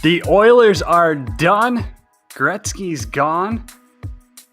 The Oilers are done. Gretzky's gone.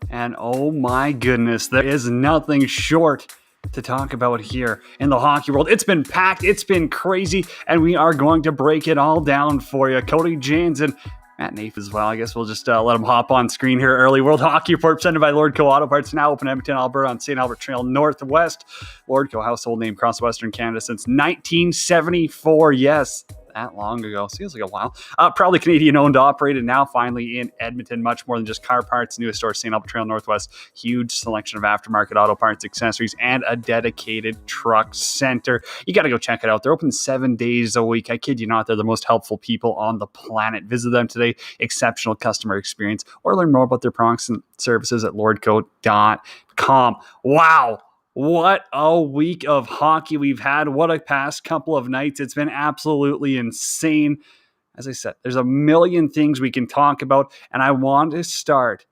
And oh my goodness, there is nothing short to talk about here in the hockey world. It's been packed, it's been crazy, and we are going to break it all down for you. Cody Janes and Matt Nafe as well. I guess we'll just let him hop on screen here early. World Hockey Report presented by Lordco Auto Parts, now open in Edmonton, Alberta on St. Albert Trail Northwest. Lordco, household name across Western Canada since 1974. Yes, that long ago. Seems like a while. Probably Canadian owned, operated, now finally in Edmonton. Much more than just car parts. Newest store, St. Albert Trail Northwest. Huge selection of aftermarket auto parts, accessories, and a dedicated truck center. You got to go check it out. They're open 7 days a week. I kid you not, they're the most helpful people on the planet. Visit them today. Exceptional customer experience. Or learn more about their products and services at lordco.com. Wow. What a week of hockey we've had. What a past couple of nights. It's been absolutely insane. As I said, there's a million things we can talk about, and I want to start.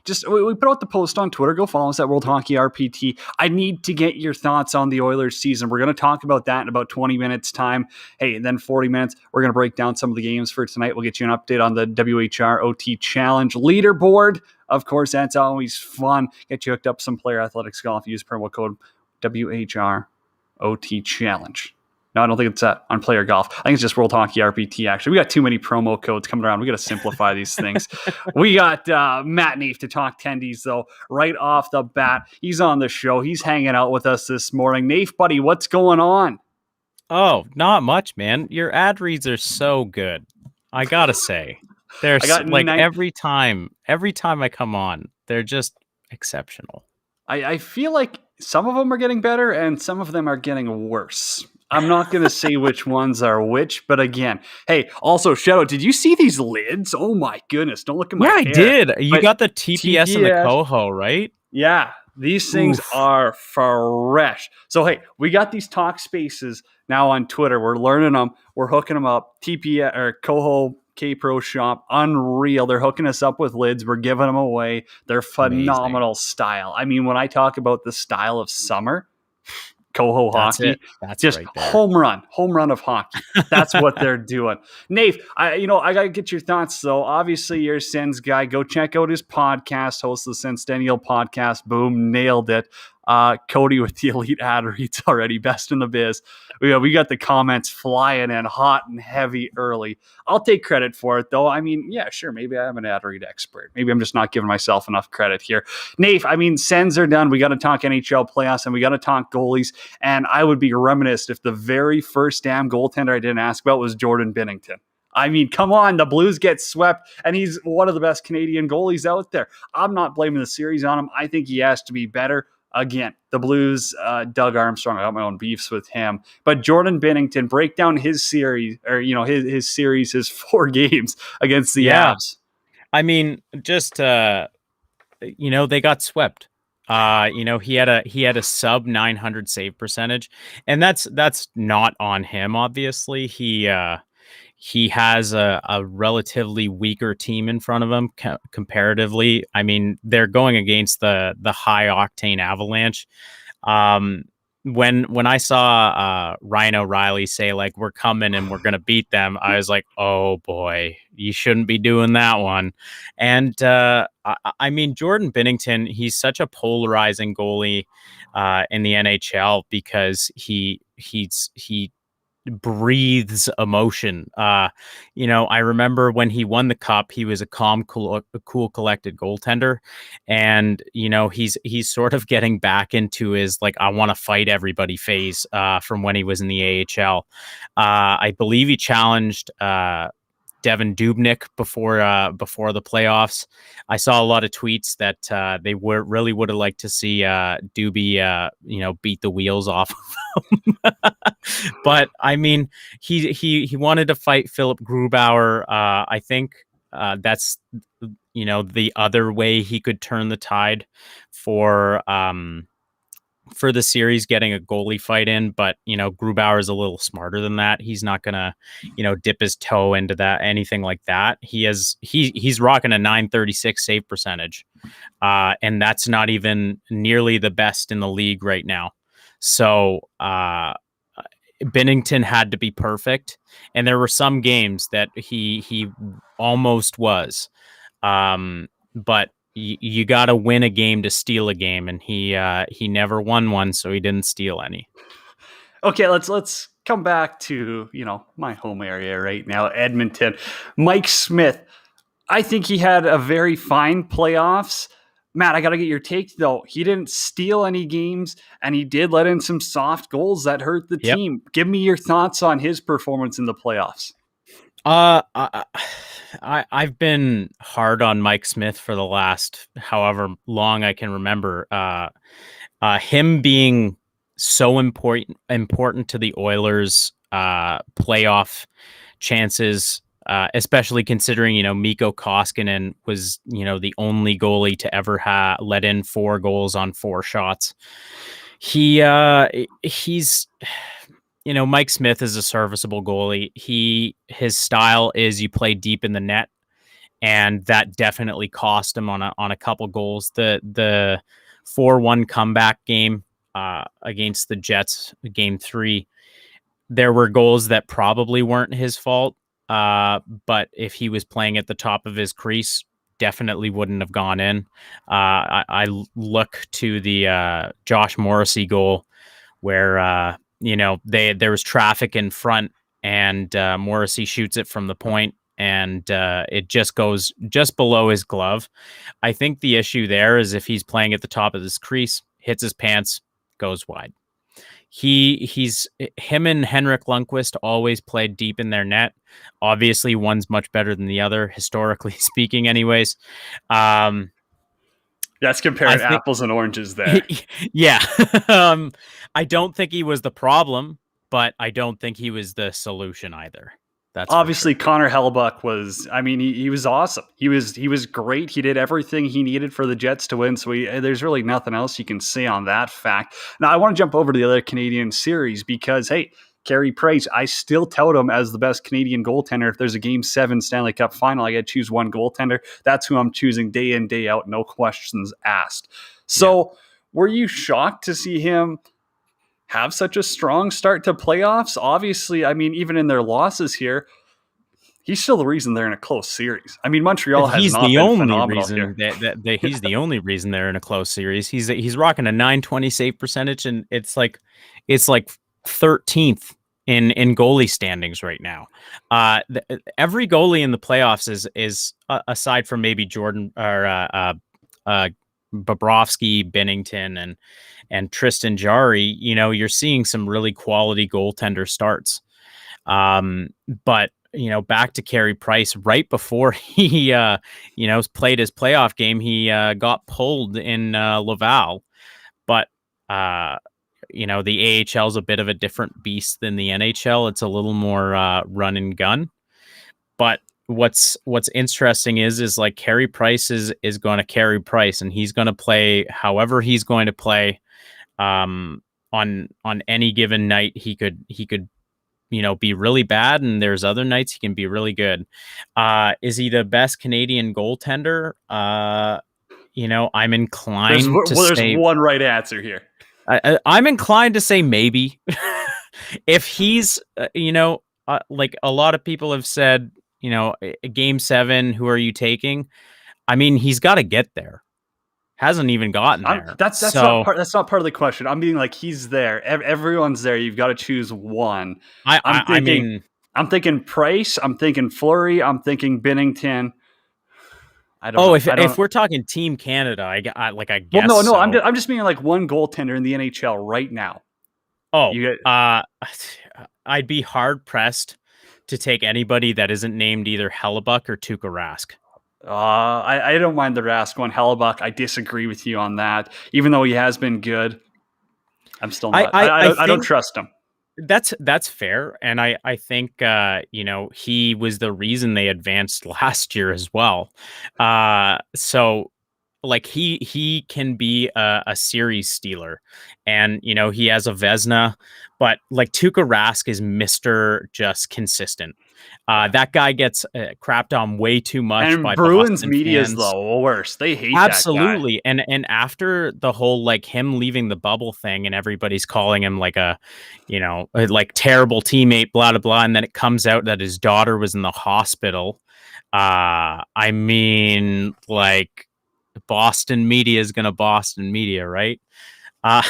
Just we put out the post on Twitter. Go follow us at World Hockey RPT. I need to get your thoughts on the Oilers season. We're going to talk about that in about 20 minutes time. Hey, and then 40 minutes, we're going to break down some of the games for tonight. We'll get you an update on the WHR OT Challenge leaderboard. Of course, that's always fun. Get you hooked up some Player Athletics golf. Use promo code WHR OT Challenge. No, I don't think it's on Player Golf. I think it's just World Hockey RPT, actually. We got too many promo codes coming around. We got to simplify these things. We got Matt Nafe to talk tendies, though, right off the bat. He's on the show. He's hanging out with us this morning. Nafe, buddy, what's going on? Oh, not much, man. Your ad reads are so good. I got to say. They're every time I come on, they're just exceptional. I feel like some of them are getting better and some of them are getting worse. I'm not going to say which ones are which, but again, hey, also shout out, did you see these lids? Oh my goodness, don't look at my hair. I did. You got the TPS and the Coho, right? Yeah, these things are fresh. So hey, we got these talk spaces now on Twitter. We're learning them. We're hooking them up. TPS or Coho K-Pro Shop, unreal. They're hooking us up with lids. We're giving them away. They're phenomenal style. I mean, when I talk about the style of summer, Coho hockey, that's just right there. home run of hockey. That's what they're doing. Nafe, I gotta get your thoughts though. Obviously, you're a Sens guy. Go check out his podcast. Host the Centennial podcast. Boom, nailed it. Cody with the elite ad reads already, best in the biz. We got the comments flying in hot and heavy early. I'll take credit for it though. I mean, yeah, sure, maybe I am an ad read expert. Maybe I'm just not giving myself enough credit here. Nafe, I mean, Sens are done. We got to talk NHL playoffs and we got to talk goalies. And I would be reminisced if the very first damn goaltender I didn't ask about was Jordan Binnington. I mean, come on, the Blues get swept, and he's one of the best Canadian goalies out there. I'm not blaming the series on him. I think he has to be better. Again, the Blues, Doug Armstrong, I got my own beefs with him. But Jordan Binnington, break down his series, or his series, his 4 games against the Avs. I mean, just they got swept. He had a sub 900 save percentage, and that's not on him. Obviously, he has a relatively weaker team in front of him comparatively. I mean, they're going against the high octane Avalanche. When I saw Ryan O'Reilly say like, we're coming and we're going to beat them, I was like, oh boy, you shouldn't be doing that one. And I mean, Jordan Binnington, he's such a polarizing goalie in the NHL because he breathes emotion. I remember when he won the cup, he was a calm, cool, collected goaltender, and he's sort of getting back into his like I want to fight everybody phase from when he was in the AHL. I believe he challenged Devin Dubnyk before the playoffs. I saw a lot of tweets that they really would have liked to see Doobie beat the wheels off of him. But I mean, he wanted to fight Philip Grubauer. I think that's the other way he could turn the tide for the series, getting a goalie fight in. But Grubauer is a little smarter than that. He's not gonna dip his toe into that, anything like that. He's rocking a 936 save percentage, and that's not even nearly the best in the league right now. So Binnington had to be perfect, and there were some games that he almost was. But you got to win a game to steal a game, and he never won one, so he didn't steal any. Okay, let's come back to, my home area right now, Edmonton. Mike Smith, I think he had a very fine playoffs. Matt, I got to get your take though. He didn't steal any games, and he did let in some soft goals that hurt the Yep. team. Give me your thoughts on his performance in the playoffs. I've been hard on Mike Smith for the last however long I can remember. Him being so important to the Oilers' playoff chances, especially considering Mikko Koskinen was the only goalie to ever let in 4 goals on 4 shots. He's Mike Smith is a serviceable goalie. His style is you play deep in the net, and that definitely cost him on a couple goals. The 4-1 comeback game against the Jets, game 3, there were goals that probably weren't his fault. But if he was playing at the top of his crease, definitely wouldn't have gone in. I look to the Josh Morrissey goal where there was traffic in front, and Morrissey shoots it from the point, and it just goes just below his glove. I think the issue there is if he's playing at the top of his crease, hits his pants, goes wide. Him and Henrik Lundqvist always played deep in their net. Obviously, one's much better than the other, historically speaking, anyways. That's comparing apples and oranges there. Yeah. I don't think he was the problem, but I don't think he was the solution either. That's obviously sure. Connor Hellebuyck was, he was awesome. He was great. He did everything he needed for the Jets to win. So there's really nothing else you can say on that fact. Now I want to jump over to the other Canadian series because, hey, Carey Price, I still tout him as the best Canadian goaltender. If there's a Game 7 Stanley Cup final, I got to choose one goaltender. That's who I'm choosing day in, day out, no questions asked. So were you shocked to see him have such a strong start to playoffs? Obviously, even in their losses here, he's still the reason they're in a close series. Montreal has not been phenomenal here. He's the only reason they're in a close series. He's rocking a .920 save percentage, and it's like 13th in goalie standings right now. Every goalie in the playoffs is aside from maybe Jordan or Bobrovsky, Binnington, and Tristan Jarry, you're seeing some really quality goaltender starts. But back to Carey Price, right before he played his playoff game, he got pulled in Laval. But the AHL is a bit of a different beast than the NHL. It's a little more run and gun. But what's interesting is like Carey Price is going to Carey Price, and he's going to play however he's going to play. On any given night, he could be really bad, and there's other nights he can be really good. Is he the best Canadian goaltender? I'm inclined to say there's one right answer here. I'm inclined to say maybe. If he's like a lot of people have said, Game 7, who are you taking? He's got to get there. Hasn't even gotten there. That's not part of the question. I'm being like, he's there. Everyone's there. You've got to choose one. I'm thinking Price. I'm thinking Fleury. I'm thinking Binnington. I don't know. If we're talking Team Canada, I guess. Well, no. So. I'm just meaning like one goaltender in the NHL right now. I'd be hard pressed to take anybody that isn't named either Hellebuyck or Tuukka Rask. I don't mind the Rask one. Hellebuyck, I disagree with you on that. Even though he has been good, I'm still not. I don't trust him. That's fair, and I think he was the reason they advanced last year as well. So like he can be a series stealer, and he has a Vesna, but like Tuukka Rask is Mr. just consistent. That guy gets crapped on way too much And by Bruins Boston media is the fans. worst. They hate that guy. Absolutely. And after the whole like him leaving the bubble thing and everybody's calling him like a like terrible teammate, blah blah blah, and then it comes out that his daughter was in the hospital. I mean, like Boston media is gonna Boston media, right? Uh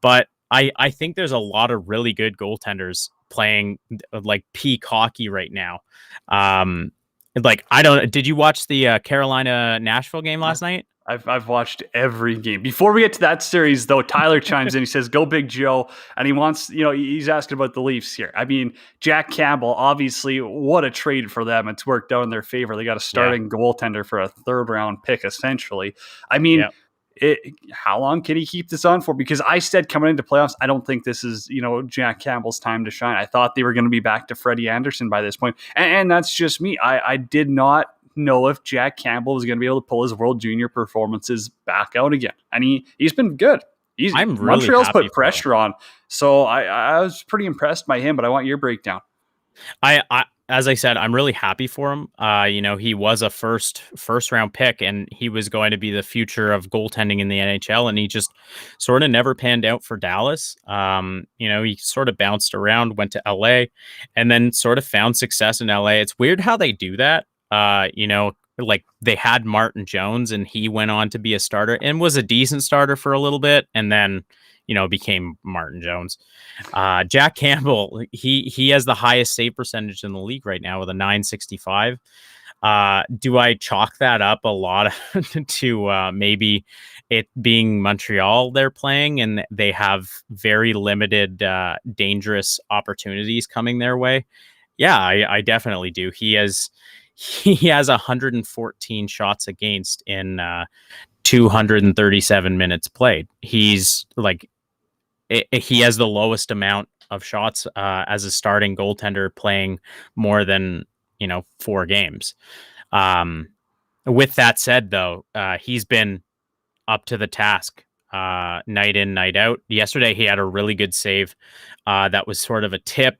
but I think there's a lot of really good goaltenders playing like peak hockey right now. Um like I don't did you watch the Carolina Nashville game last night? I've watched every game. Before we get to that series, though, Tyler chimes in. He says, "Go Big Joe," and he wants, he's asking about the Leafs here. I mean, Jack Campbell, obviously, what a trade for them. It's worked out in their favor. They got a starting goaltender for a third round pick, essentially. I mean, Yeah. how long can he keep this on for? Because I said coming into playoffs, I don't think this is, Jack Campbell's time to shine. I thought they were going to be back to Freddie Anderson by this point, and that's just me. I did not know if Jack Campbell was going to be able to pull his World Junior performances back out again, and he's been good. I'm really Montreal's happy put pressure on, so I was pretty impressed by him. But I want your breakdown. I as I said, I'm really happy for him. He was a first round pick, and he was going to be the future of goaltending in the NHL, and he just sort of never panned out for Dallas. He sort of bounced around, went to LA, and then sort of found success in LA. It's weird how they do that. Like they had Martin Jones, and he went on to be a starter and was a decent starter for a little bit, and then became Martin Jones. Jack Campbell, he has the highest save percentage in the league right now with a 965. Do I chalk that up a lot to maybe it being Montreal they're playing and they have very limited dangerous opportunities coming their way? Yeah, I definitely do. He has 114 shots against in 237 minutes played. He's like he has the lowest amount of shots as a starting goaltender playing more than 4 games. With that said, though, he's been up to the task night in, night out. Yesterday, he had a really good save that was sort of a tip.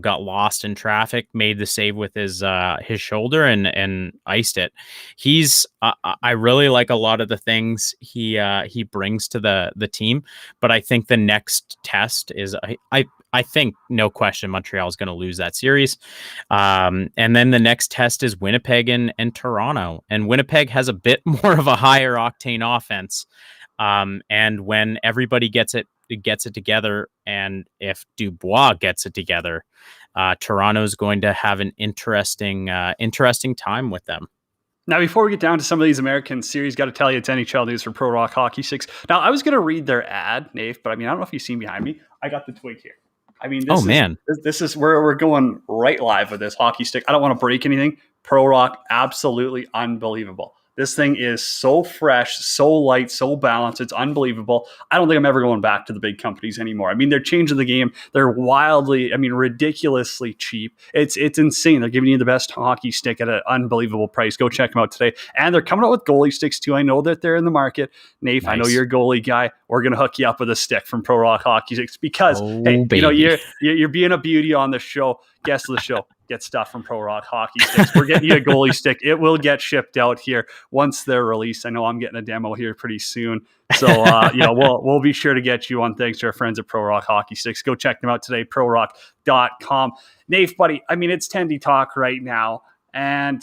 Got lost in traffic, made the save with his shoulder and iced it. I really like a lot of the things he brings to the team, but I think the next test is I think no question Montreal is going to lose that series, and then the next test is Winnipeg and Toronto, and Winnipeg has a bit more of a higher octane offense, and when everybody gets it together, and if Dubois gets it together, Toronto's going to have an interesting time with them. Now, before we get down to some of these American series, got to tell you it's NHL news for Pro Rock Hockey Sticks. Now, I was going to read their ad, Nate, but I mean, I don't know if you've seen behind me. I got the twig here. I mean, this is where we're going right live with this hockey stick. I don't want to break anything. Pro Rock, absolutely unbelievable. This thing is so fresh, so light, so balanced. It's unbelievable. I don't think I'm ever going back to the big companies anymore. I mean, they're changing the game. They're ridiculously cheap. It's insane. They're giving you the best hockey stick at an unbelievable price. Go check them out today. And they're coming out with goalie sticks too. I know that they're in the market. Nath, nice. I know you're a goalie guy. We're going to hook you up with a stick from Pro Rock Hockey Sticks because, you're being a beauty on the show. Guest of the show. Get stuff from Pro Rock Hockey Sticks. We're getting you a goalie stick. It will get shipped out here once they're released. I know I'm getting a demo here pretty soon. So, we'll be sure to get you one thanks to our friends at Pro Rock Hockey Sticks. Go check them out today, prorock.com. Nate, buddy, I mean, it's Tendy Talk right now. And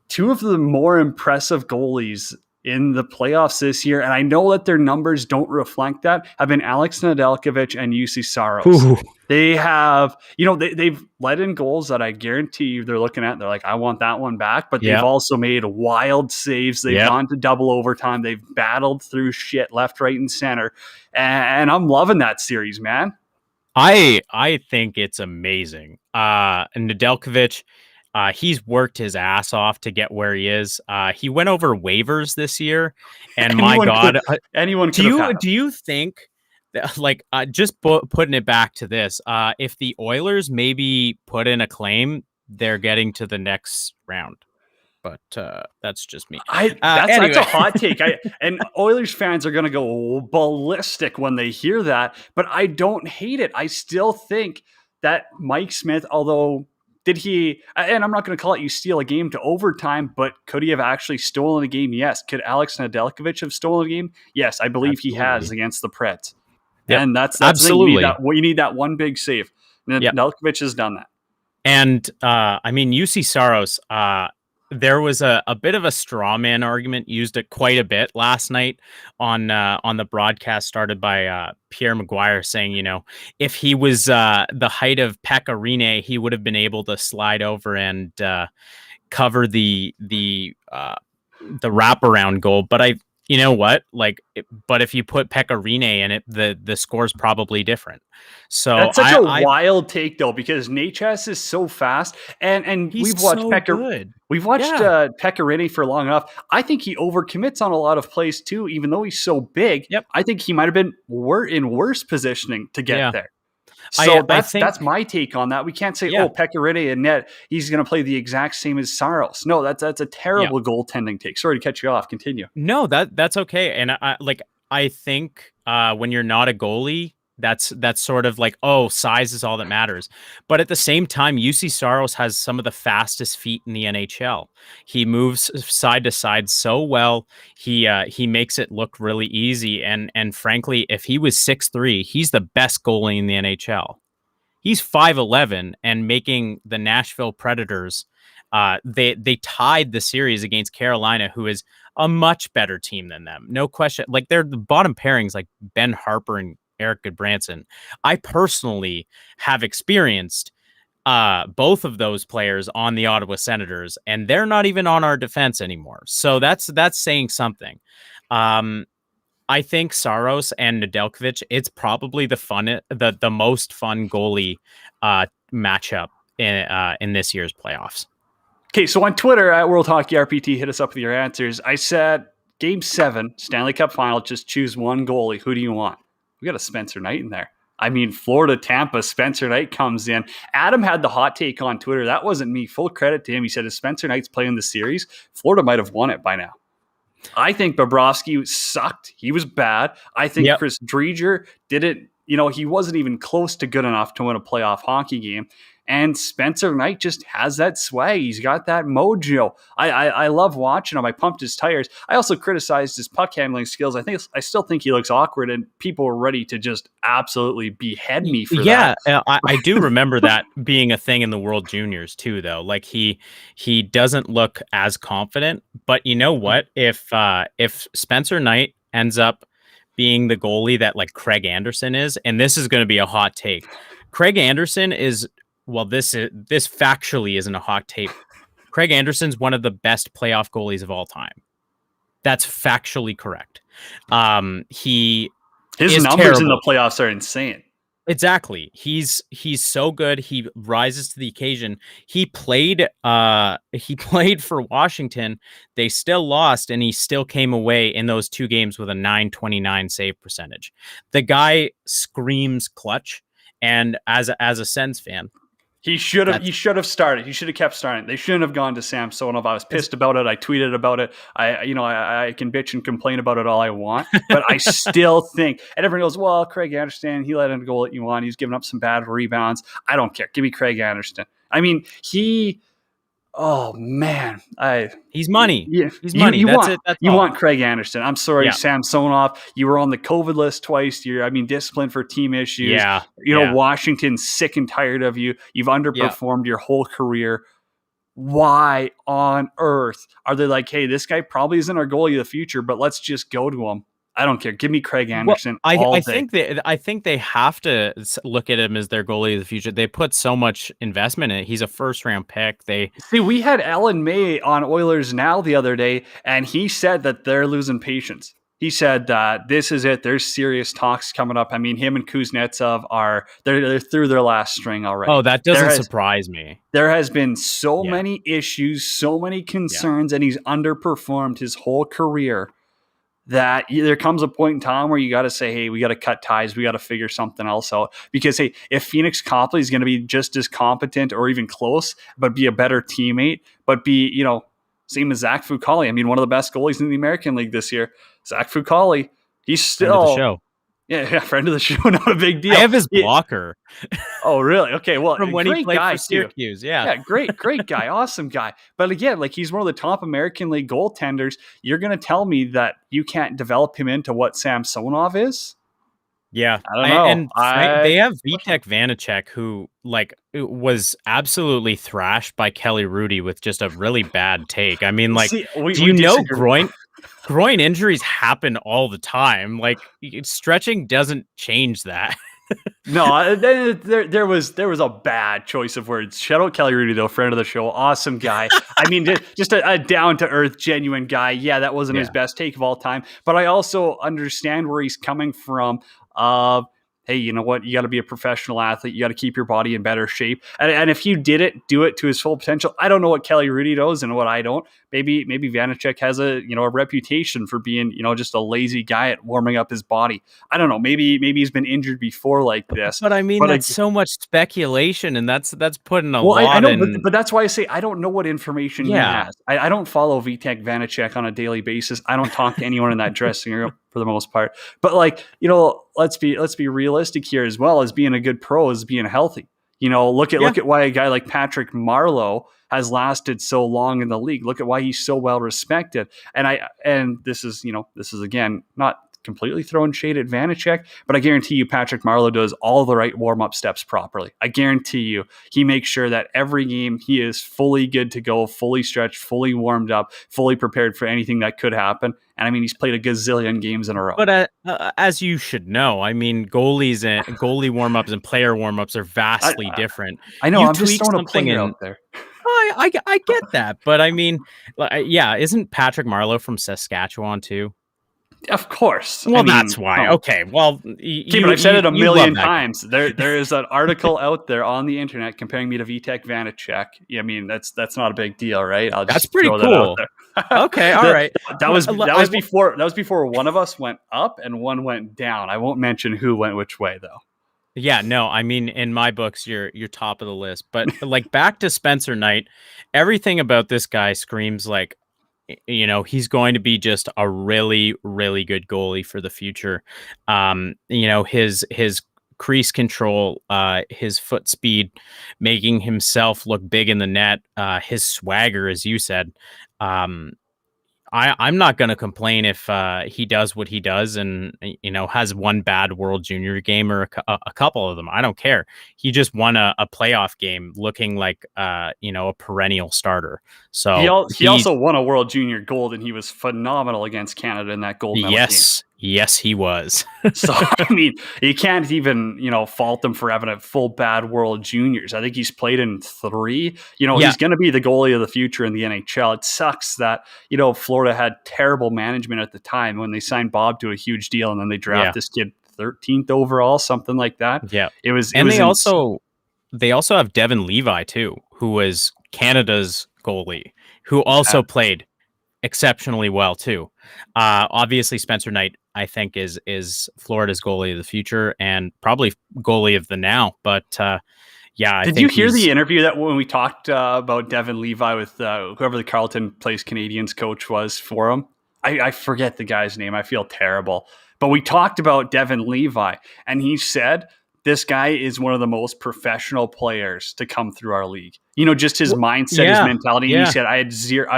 2 of the more impressive goalies in the playoffs this year, and I know that their numbers don't reflect that, have been Alex Nedeljkovic and Juuse Saros. Ooh. They have, they've let in goals that I guarantee you they're looking at. They're like, I want that one back. But they've also made wild saves. They've gone to double overtime. They've battled through shit left, right, and center. And I'm loving that series, man. I think it's amazing. And Nedeljkovic, he's worked his ass off to get where he is. He went over waivers this year, and my God, anyone. Do you think that, like, just putting it back to this, if the Oilers maybe put in a claim, they're getting to the next round? but that's just me. That's Anyway. a hot take. And Oilers fans are going to go ballistic when they hear that, but I don't hate it. I still think that Mike Smith, although did he, and I'm not going to call it you steal a game to overtime, but could he have actually stolen a game? Yes. Could Alex Nedeljkovic have stolen a game? Yes, I believe he has against the Preds. Yep. And that's absolutely. You need that one big save. Nedeljkovic has done that. And I mean, UC Saros, there was a bit of a straw man argument used it quite a bit last night on the broadcast started by Pierre Maguire saying, you know, if he was the height of Pekka Rinne, he would have been able to slide over and cover the wraparound goal. But you know what? But if you put Pekka Rinne in it, the score's probably different. So that's such a wild take, though, because Necas is so fast, and we've watched so Pekka. We've watched Pekka Rinne for long enough. I think he overcommits on a lot of plays too, even though he's so big. Yep. I think he might have been in worse positioning to get there. So that's my take on that. We can't say, Pekka Rinne and net, he's going to play the exact same as Saros. No, that's a terrible goaltending take. Sorry to cut you off. Continue. No, that's okay. And I think when you're not a goalie, that's sort of like, size is all that matters. But at the same time, UC Saros has some of the fastest feet in the NHL. He moves side to side so well. He makes it look really easy. And frankly, if he was 6'3", he's the best goalie in the NHL. He's 5'11", and making the Nashville Predators, they tied the series against Carolina, who is a much better team than them. No question. Like, they're the bottom pairings, like Ben Harper and Eric Goodbranson. I personally have experienced both of those players on the Ottawa Senators, and they're not even on our defense anymore. So that's saying something. I think Saros and Nedeljkovic, it's probably the most fun goalie matchup in this year's playoffs. Okay, so on Twitter at World Hockey RPT, hit us up with your answers. I said, Game 7, Stanley Cup Final, just choose one goalie. Who do you want? We got a Spencer Knight in there. I mean, Florida-Tampa, Spencer Knight comes in. Adam had the hot take on Twitter. That wasn't me. Full credit to him. He said, if Spencer Knight's playing the series, Florida might have won it by now. I think Bobrovsky sucked. He was bad. I think Chris Driedger didn't, he wasn't even close to good enough to win a playoff hockey game. And Spencer Knight just has that swag. He's got that mojo. I love watching him. I pumped his tires. I also criticized his puck handling skills. I still think he looks awkward, and people were ready to just absolutely behead me for that. Yeah, I do remember that being a thing in the World Juniors too, though. Like he doesn't look as confident. But you know what? If Spencer Knight ends up being the goalie that like Craig Anderson is, and this is going to be a hot take, Craig Anderson is. Well, this factually isn't a hot take. Craig Anderson's one of the best playoff goalies of all time. That's factually correct. His numbers in the playoffs are insane. Exactly. He's so good. He rises to the occasion. He played for Washington. They still lost, and he still came away in those two games with a .929 save percentage. The guy screams clutch, and as a Sens fan, He should have started. He should have kept starting. They shouldn't have gone to Samsonov. I was pissed about it. I tweeted about it. I can bitch and complain about it all I want, but I still think, and everyone goes, well, Craig Anderson, he let in a goal that you want. He's giving up some bad rebounds. I don't care. Give me Craig Anderson. I mean, oh man, he's money. Yeah, he's money. You want Craig Anderson. I'm sorry, Samsonov. You were on the COVID list twice. You're, disciplined for team issues. Washington's sick and tired of you. You've underperformed your whole career. Why on earth are they like, hey, this guy probably isn't our goalie of the future, but let's just go to him? I don't care. Give me Craig Anderson. Well, I think they have to look at him as their goalie of the future. They put so much investment in it. He's a first round pick. We had Alan May on Oilers Now the other day, and he said that they're losing patience. He said that this is it. There's serious talks coming up. I mean, him and Kuznetsov they're through their last string already. Oh, that doesn't surprise me. There has been so many issues, so many concerns, and he's underperformed his whole career. That there comes a point in time where you got to say, hey, we got to cut ties. We got to figure something else out. Because, hey, if Phoenix Copley is going to be just as competent or even close, but be a better teammate, but be, Same as Zach Fucale. I mean, one of the best goalies in the American League this year. Zach Fucale. He's Friend of the still show. yeah, friend of the show. Not a big deal. I have his blocker. Oh, really? Okay. Well, from when he played for too. Syracuse. Yeah. Yeah, great guy, awesome guy. But again, like he's one of the top American League goaltenders. You're going to tell me that you can't develop him into what Samsonov is? Yeah, I don't know. And they have Vitek Vanacek, who like was absolutely thrashed by Kelly Rudy with just a really bad take. I mean, like, See, do you know groin injuries happen all the time? Like, stretching doesn't change that. No, there was a bad choice of words. Shout out Kelly Rudy though, friend of the show, awesome guy. I mean, just a down to earth, genuine guy. Yeah, that wasn't his best take of all time, but I also understand where he's coming from. Hey, you know what? You got to be a professional athlete. You got to keep your body in better shape. And if you do it to his full potential. I don't know what Kelly Rudy knows and what I don't. Maybe Vanacek has a reputation for being, just a lazy guy at warming up his body. I don't know. Maybe he's been injured before like this. But I mean, that's so much speculation, and that's putting a lot. I know, but that's why I say I don't know what information he has. I don't follow Vitek Vanacek on a daily basis. I don't talk to anyone in that dressing room for the most part. But let's be realistic here as well. As being a good pro is being healthy. Look at why a guy like Patrick Marleau has lasted so long in the league. Look at why he's so well respected. And this is again not completely throwing shade at Vanacek, but I guarantee you Patrick Marleau does all the right warm-up steps properly. I guarantee you he makes sure that every game he is fully good to go, fully stretched, fully warmed up, fully prepared for anything that could happen. And I mean, he's played a gazillion games in a row. But as you should know, I mean, goalie warm-ups and player warm-ups are vastly different. I know, I'm just throwing a player out there. I get that, but I mean, isn't Patrick Marleau from Saskatchewan too? Of course. Well, that's why. Okay. Well, I've said it a million times. There is an article out there on the internet comparing me to Vitek Vanacek. I mean, that's not a big deal, right? That's pretty cool. Okay. All right. That was before one of us went up and one went down. I won't mention who went which way though. Yeah, no, I mean, in my books, you're top of the list. But like back to Spencer Knight, everything about this guy screams like, he's going to be just a really, really good goalie for the future. His crease control, his foot speed, making himself look big in the net, his swagger, as you said. I'm not going to complain if he does what he does and, has one bad World Junior game or a couple of them. I don't care. He just won a playoff game looking like, a perennial starter. So he also won a World Junior gold, and he was phenomenal against Canada in that gold medal game. Yes, he was. So, I mean, you can't even, fault him for having a full bad World Juniors. I think he's played in 3. He's going to be the goalie of the future in the NHL. It sucks that, Florida had terrible management at the time when they signed Bob to a huge deal, and then they draft this kid 13th overall, something like that. Yeah. They also have Devin Levi, too, who was Canada's goalie, who also played exceptionally well too. Obviously Spencer Knight, I think, is Florida's goalie of the future and probably goalie of the now. But did you hear the interview that when we talked about Devin Levi with whoever the Carleton Place Canadiens coach was for him? I forget the guy's name. I feel terrible. But we talked about Devin Levi, and he said this guy is one of the most professional players to come through our league. Just his mindset, his mentality. And he said, I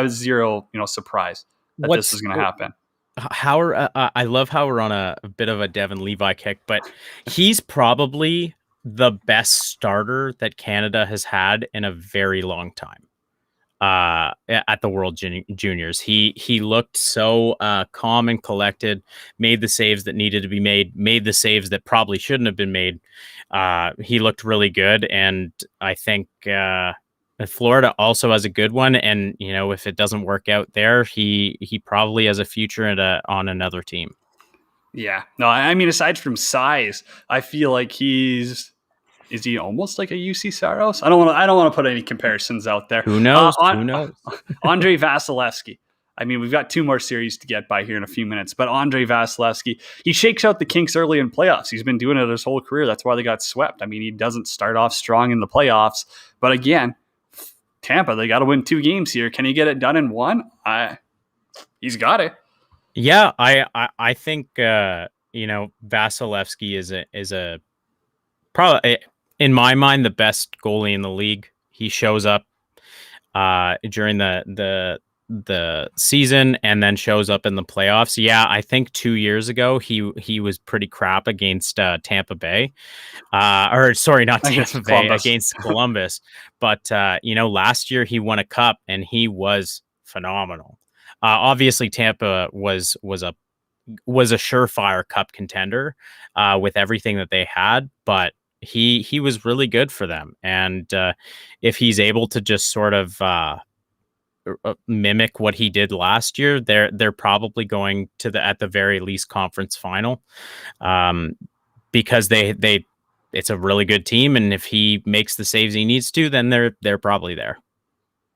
was zero, surprised that this was going to happen. I love how we're on a bit of a Devin Levi kick, but he's probably the best starter that Canada has had in a very long time. At the World Juniors, he looked so calm and collected, made the saves that needed to be made the saves that probably shouldn't have been made. He looked really good, and I think Florida also has a good one. And if it doesn't work out there, he probably has a future on another team. Yeah, no, I mean, aside from size, I feel like is he almost like a UC Saros? I don't want to put any comparisons out there. Who knows? Who knows? Andrei Vasilevsky. I mean, we've got 2 more series to get by here in a few minutes, but Andrei Vasilevsky, he shakes out the kinks early in playoffs. He's been doing it his whole career. That's why they got swept. I mean, he doesn't start off strong in the playoffs, but again, Tampa, they got to win 2 games here. Can he get it done in 1? He's got it. Yeah, I think Vasilevsky is a probably, in my mind, the best goalie in the league. He shows up during the season and then shows up in the playoffs. Yeah, I think 2 years ago he was pretty crap against Tampa Bay, or sorry, not Tampa Bay, against Columbus. But last year he won a cup and he was phenomenal. Obviously, Tampa was a surefire cup contender with everything that they had, but he was really good for them. And if he's able to just sort of mimic what he did last year, they're probably going to at the very least conference final, because they it's a really good team, and if he makes the saves he needs to, then they're probably there.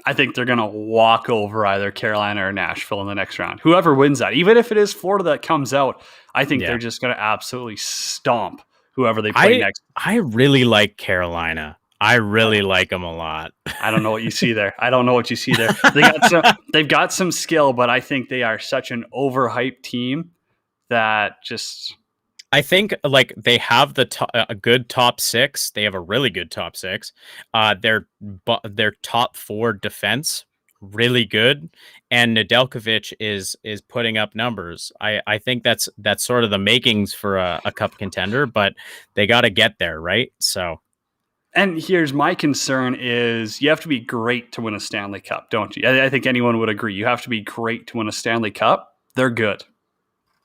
I think they're going to walk over either Carolina or Nashville in the next round. Whoever wins that, even if it is Florida that comes out, I think they're just going to absolutely stomp whoever they play next. I really like Carolina. I really like them a lot. I don't know what you see there. They've got some skill, but I think they are such an overhyped team that just... I think like they have a good top 6. They have a really good top 6. Their top 4 defense really good, and Nedeljkovic is putting up numbers. I think that's sort of the makings for a cup contender, but they got to get there, right? So. And here's my concern is you have to be great to win a Stanley Cup, don't you? I think anyone would agree. You have to be great to win a Stanley Cup. They're good.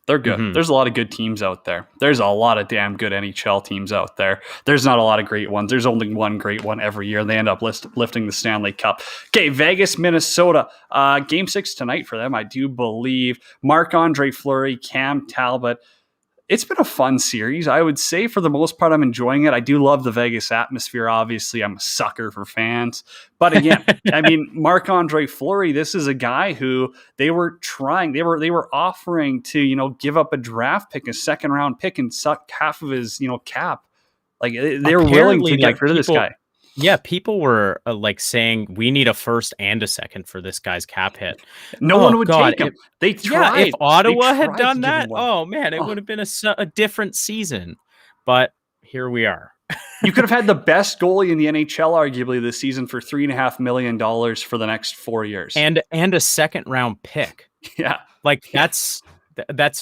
They're good. Mm-hmm. There's a lot of good teams out there. There's a lot of damn good NHL teams out there. There's not a lot of great ones. There's only one great one every year. They end up lifting the Stanley Cup. Okay, Vegas, Minnesota. Game 6 tonight for them, I do believe. Marc-Andre Fleury, Cam Talbot. It's been a fun series. I would say for the most part, I'm enjoying it. I do love the Vegas atmosphere. Obviously, I'm a sucker for fans. But again, I mean, Marc-Andre Fleury, this is a guy who they were offering to, give up a draft pick, a 2nd round pick, and suck half of his, cap. Like they were willing to get rid of this guy. Yeah, people were saying we need a 1st and a 2nd for this guy's cap hit. No one would take him. They tried. Yeah, if Ottawa had done that, oh man, it would have been a different season. But here we are. You could have had the best goalie in the NHL, arguably, this season for $3.5 million for the next 4 years, and a 2nd round pick. Yeah, that's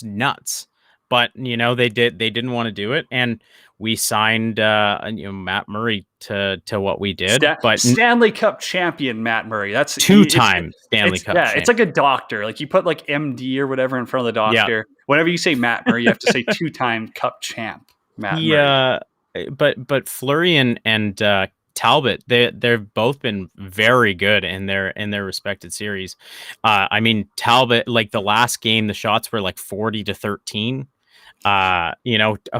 nuts. But they didn't want to do it, and we signed Matt Murray to what we did. But Stanley Cup champion Matt Murray. That's 2-time Stanley Cup. Yeah, champion. It's like a doctor. Like you put like MD or whatever in front of the doctor. Yeah. Whenever you say Matt Murray, you have to say 2-time Cup champ Matt Murray. But Fleury and Talbot, they've both been very good in their respected series. I mean, Talbot, like the last game, the shots were like 40-13.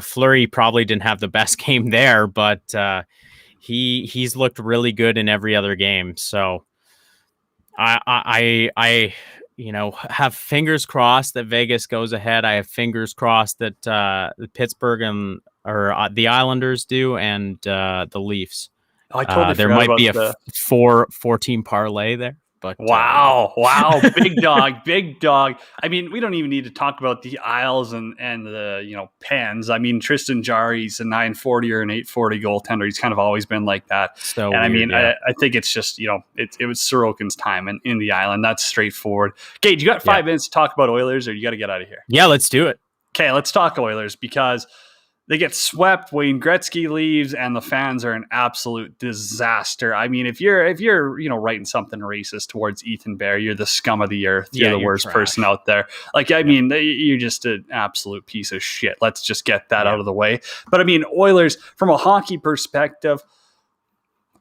Fleury probably didn't have the best game there, but he's looked really good in every other game. So I have fingers crossed that Vegas goes ahead. I have fingers crossed that Pittsburgh or the Islanders do, and the Leafs. I totally there might be a 4-team parlay there. But wow, big dog. I mean, we don't even need to talk about the Isles and the Pens. I mean, Tristan Jarry's a 940 or an 840 goaltender. He's kind of always been like that. So and weird, I think it's just it was Sorokin's time in the Island. That's straightforward. Gage, you got 5 minutes to talk about Oilers, or you got to get out of here? Yeah, let's do it. Okay, let's talk Oilers because they get swept. Wayne Gretzky leaves, and the fans are an absolute disaster. I mean, if you're writing something racist towards Ethan Bear, you're the scum of the earth. You're the worst person out there. Like, I mean, you're just an absolute piece of shit. Let's just get that out of the way. But I mean, Oilers, from a hockey perspective,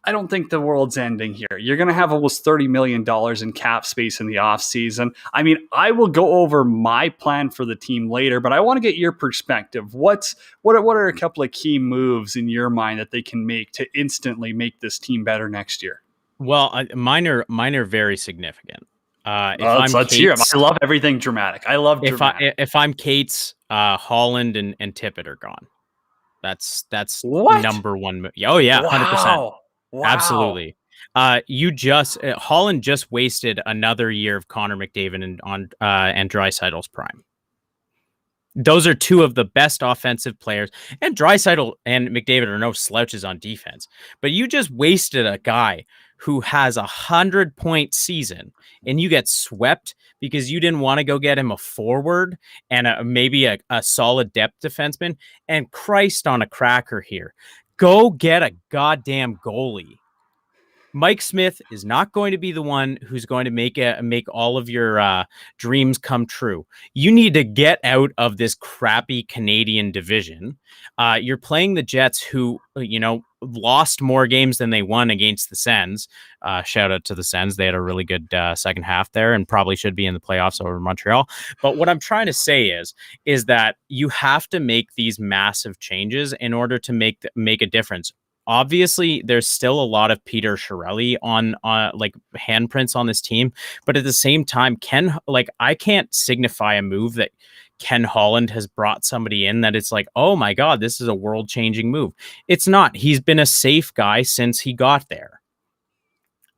I don't think the world's ending here. You're going to have almost $30 million in cap space in the offseason. I mean, I will go over my plan for the team later, but I want to get your perspective. What are a couple of key moves in your mind that they can make to instantly make this team better next year? Well, mine are very significant. Let's hear them. I love everything dramatic. I love dramatic. If I'm Cates, Holland and Tippett are gone. That's number one. Oh yeah, 100%. Wow. Absolutely. Holland just wasted another year of Connor McDavid and Draisaitl's prime. Those are two of the best offensive players, and Draisaitl and McDavid are no slouches on defense. But you just wasted a guy who has 100-point season, and you get swept because you didn't want to go get him a forward and maybe a solid depth defenseman. And Christ on a cracker here, go get a goddamn goalie. Mike Smith is not going to be the one who's going to make all of your dreams come true. You need to get out of this crappy Canadian division. You're playing the Jets, who lost more games than they won against the Sens. Shout out to the Sens; they had a really good second half there, and probably should be in the playoffs over Montreal. But what I'm trying to say is that you have to make these massive changes in order to make a difference. Obviously, there's still a lot of Peter Chiarelli on like handprints on this team, but at the same time, I can't signify a move that Ken Holland has brought somebody in that it's like, oh my God, this is a world-changing move. It's not. He's been a safe guy since he got there.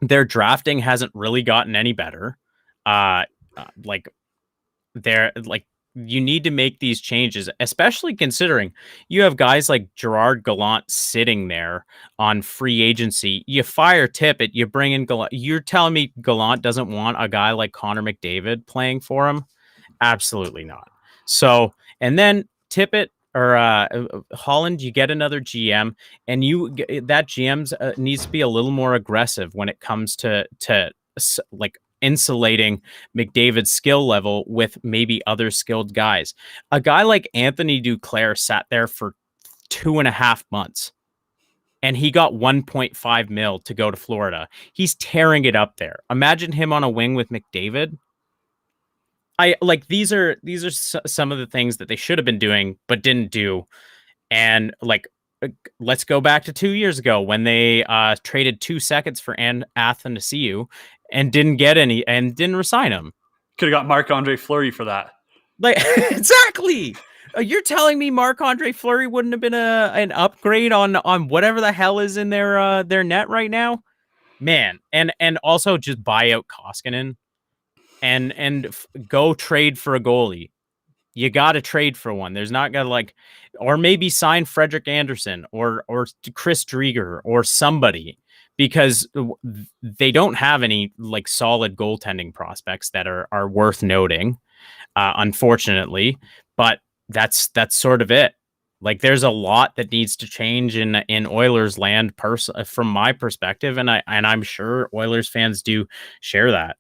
Their drafting hasn't really gotten any better. You need to make these changes, especially considering you have guys like Gerard Gallant sitting there on free agency. You fire Tippett, you bring in Gallant. You're telling me Gallant doesn't want a guy like Connor McDavid playing for him? Absolutely not. So, and then Tippett or Holland, you get another GM, and that GM needs to be a little more aggressive when it comes to like insulating McDavid's skill level with maybe other skilled guys. A guy like Anthony Duclair sat there for 2.5 months and he got 1.5 mil to go to Florida. He's tearing it up there. Imagine him on a wing with McDavid. These are some of the things that they should have been doing but didn't do. And let's go back to 2 years ago when they traded 2 seconds for Athanasiou and didn't get any and didn't resign him. Could have got Marc-Andre Fleury for that. Exactly. You're telling me Marc-Andre Fleury wouldn't have been an upgrade on whatever the hell is in their net right now? Man, and also just buy out Koskinen and go trade for a goalie. You got to trade for one. There's not gonna or maybe sign Frederik Andersen or Chris Driedger or somebody, because they don't have any solid goaltending prospects that are worth noting, unfortunately. But that's sort of it. There's a lot that needs to change in Oilers land from my perspective, and I'm sure Oilers fans do share that.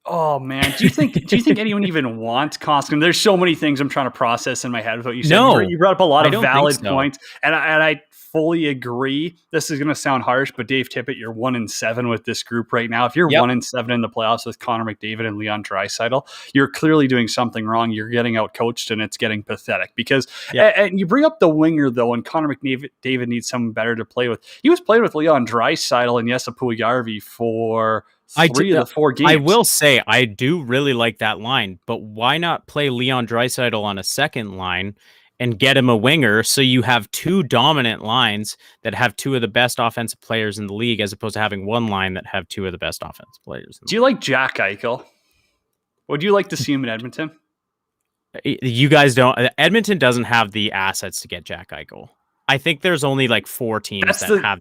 Oh man, do you think anyone even wants Koskinen? There's so many things I'm trying to process in my head with what you said. No, you brought up a lot of valid so. points, and I fully agree. This is going to sound harsh, but Dave Tippett, you're 1-7 with this group right now. If you're 1-7 in the playoffs with Connor McDavid and Leon Draisaitl, you're clearly doing something wrong. You're getting out coached, and it's getting pathetic. Because and you bring up the winger though, and Connor McDavid needs someone better to play with. He was playing with Leon Draisaitl and Jesse Puljujärvi for 3 of the 4 games. I will say I do really like that line, but why not play Leon Draisaitl on a second line and get him a winger so you have 2 dominant lines that have 2 of the best offensive players in the league, as opposed to having one line that have 2 of the best offensive players. Do you like Jack Eichel? Would you like to see him in Edmonton? You guys don't. Edmonton doesn't have the assets to get Jack Eichel. I think there's only 4 teams that have.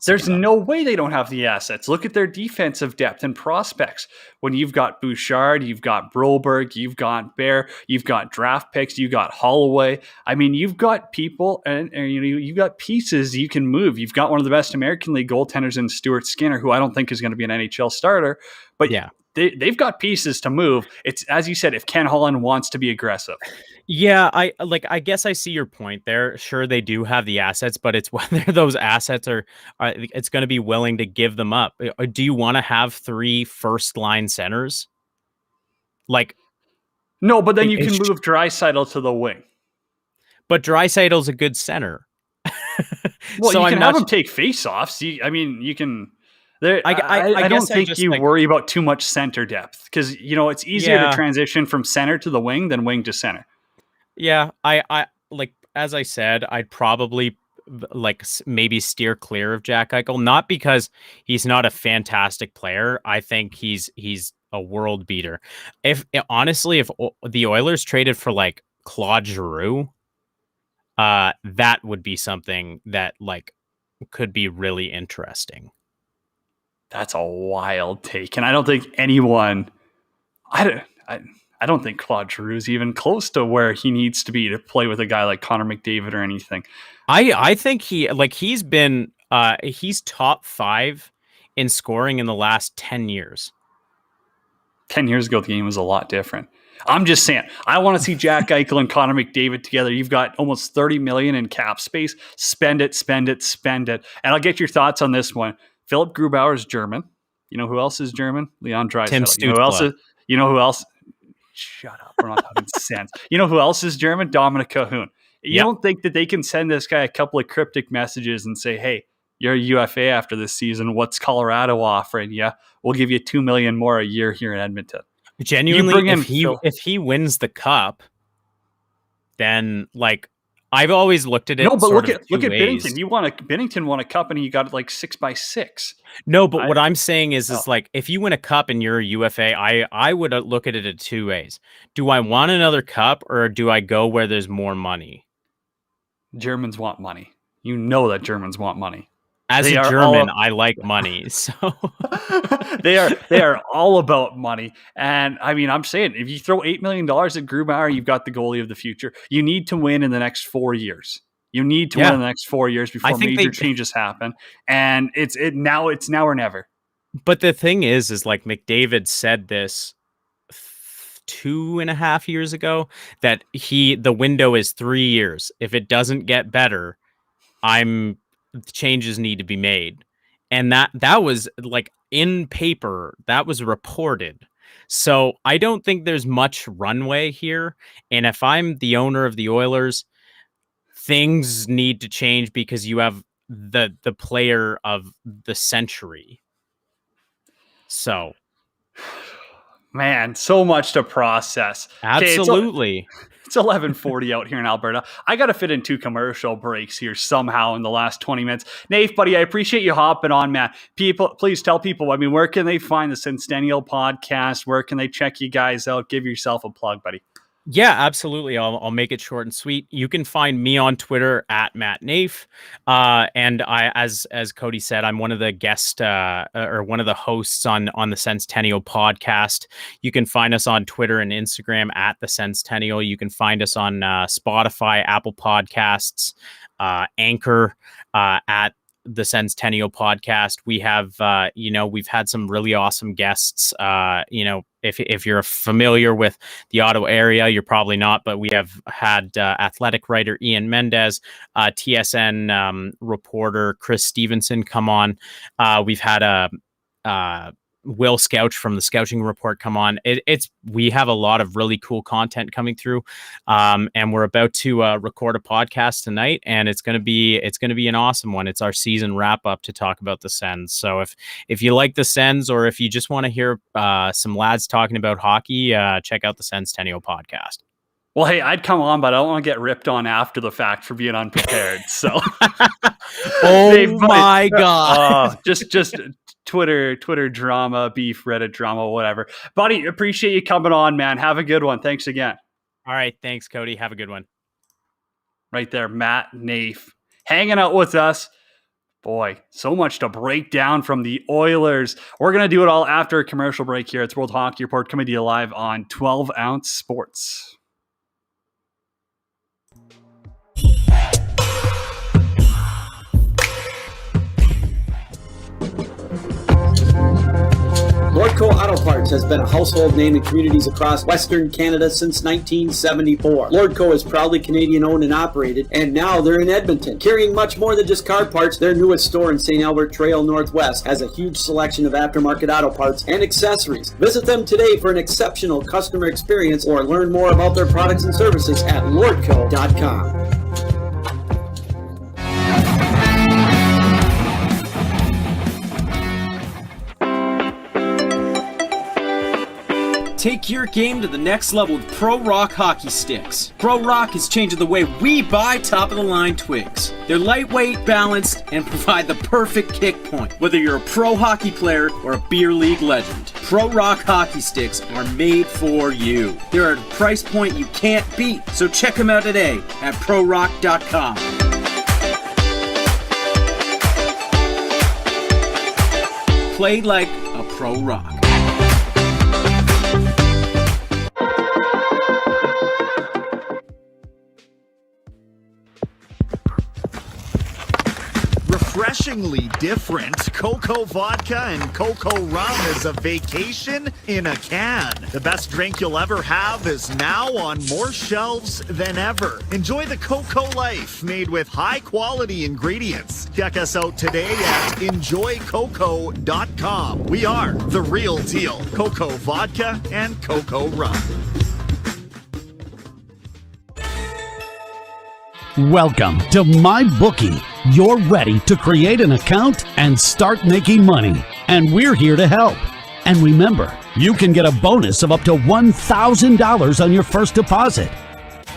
There's no way they don't have the assets. Look at their defensive depth and prospects. When you've got Bouchard, you've got Broberg, you've got Bear, you've got draft picks, you've got Holloway. I mean, you've got people and you've got pieces you can move. You've got one of the best American League goaltenders in Stuart Skinner, who I don't think is going to be an NHL starter. But yeah, they've got pieces to move. It's, as you said, if Ken Holland wants to be aggressive. Yeah, I guess I see your point there. Sure, they do have the assets, but it's whether those assets are it's going to be willing to give them up. Do you want to have 3 first-line centers? No, but then you can move Draisaitl to the wing. But Draisaitl's a good center. Well, so you can have him take face-offs. You can. I don't think you worry about too much center depth, because it's easier to transition from center to the wing than wing to center. Yeah, I as I said, I'd probably like maybe steer clear of Jack Eichel, not because he's not a fantastic player. I think he's a world beater. If honestly, if the Oilers traded for like Claude Giroux, that would be something that like could be really interesting. That's a wild take, and I don't think anyone. I don't think Claude Giroux is even close to where he needs to be to play with a guy like Connor McDavid or anything. I think he's been he's top 5 in scoring in the last 10 years. 10 years ago, the game was a lot different. I'm just saying, I want to see Jack Eichel and Connor McDavid together. You've got almost $30 million in cap space. Spend it, spend it, spend it. And I'll get your thoughts on this one. Philip Grubauer is German. You know who else is German? Leon Draisaitl. Tim Stützle. You know who else? Shut up. We're not talking sense. You know who else is German? Dominic Cahoon. You don't think that they can send this guy a couple of cryptic messages and say, hey, you're a UFA after this season. What's Colorado offering? Yeah, we'll give you $2 million more a year here in Edmonton. Genuinely, if he wins the cup, then like I've always looked at it. No, but look at ways. Binnington. Binnington won a cup and he got it like 6x6. No, but what I'm saying is like if you win a cup and you're a UFA, I would look at it in 2 ways. Do I want another cup or do I go where there's more money? Germans want money. You know that Germans want money. As a German, I like money, so they are all about money. And I mean, I'm saying if you throw $8 million at Grubauer, you've got the goalie of the future. You need to win in the next 4 years. You need to win in the next 4 years before major changes happen. And it's now or never. But the thing is like McDavid said this 2.5 years ago that the window is 3 years. If it doesn't get better, changes need to be made. And that was like in paper, that was reported. So I don't think there's much runway here. And if I'm the owner of the Oilers, things need to change because you have the player of the century. So man, so much to process. Absolutely. Okay, it's 11:40 out here in Alberta. I got to fit in 2 commercial breaks here somehow in the last 20 minutes. Nate, buddy, I appreciate you hopping on, man. People, please tell people, I mean, where can they find the Centennial podcast? Where can they check you guys out? Give yourself a plug, buddy. Yeah, absolutely. I'll make it short and sweet. You can find me on Twitter at Matt Naif. And I, as Cody said, I'm one of the guest or one of the hosts on the Centennial podcast. You can find us on Twitter and Instagram at the Centennial. You can find us on Spotify, Apple Podcasts, Anchor at the Centennial podcast. We have, we've had some really awesome guests. If you're familiar with the Ottawa area, you're probably not, but we have had athletic writer Ian Mendez, TSN reporter Chris Stevenson come on. We've had Will Scouch from the Scouching Report come on. We have a lot of really cool content coming through, and we're about to record a podcast tonight, and it's gonna be an awesome one. It's our season wrap up to talk about the Sens. So if you like the Sens, or if you just want to hear some lads talking about hockey, check out the Centennial podcast. Well, hey, I'd come on, but I don't want to get ripped on after the fact for being unprepared. So, my God, just Twitter drama, beef, Reddit drama, whatever. Buddy, appreciate you coming on, man. Have a good one. Thanks again. All right, thanks, Cody. Have a good one. Right there, Matt Naif, hanging out with us. Boy, so much to break down from the Oilers. We're going to do it all after a commercial break here. It's World Hockey Report coming to you live on 12 Ounce Sports. Lordco Auto Parts has been a household name in communities across Western Canada since 1974. Lordco is proudly Canadian owned and operated, and now they're in Edmonton. Carrying much more than just car parts, their newest store in St. Albert Trail Northwest has a huge selection of aftermarket auto parts and accessories. Visit them today for an exceptional customer experience or learn more about their products and services at lordco.com. Take your game to the next level with Pro Rock hockey sticks. Pro Rock is changing the way we buy top-of-the-line twigs. They're lightweight, balanced, and provide the perfect kick point, whether you're a pro hockey player or a beer league legend. Pro Rock hockey sticks are made for you. They're at a price point you can't beat, so check them out today at prorock.com. Play like a Pro Rock. Refreshingly different, Coco Vodka and Coco Rum is a vacation in a can. The best drink you'll ever have is now on more shelves than ever. Enjoy the Coco life made with high-quality ingredients. Check us out today at enjoycoco.com. We are the real deal. Coco Vodka and Coco Rum. Welcome to MyBookie. You're ready to create an account and start making money. And we're here to help. And remember, you can get a bonus of up to $1,000 on your first deposit.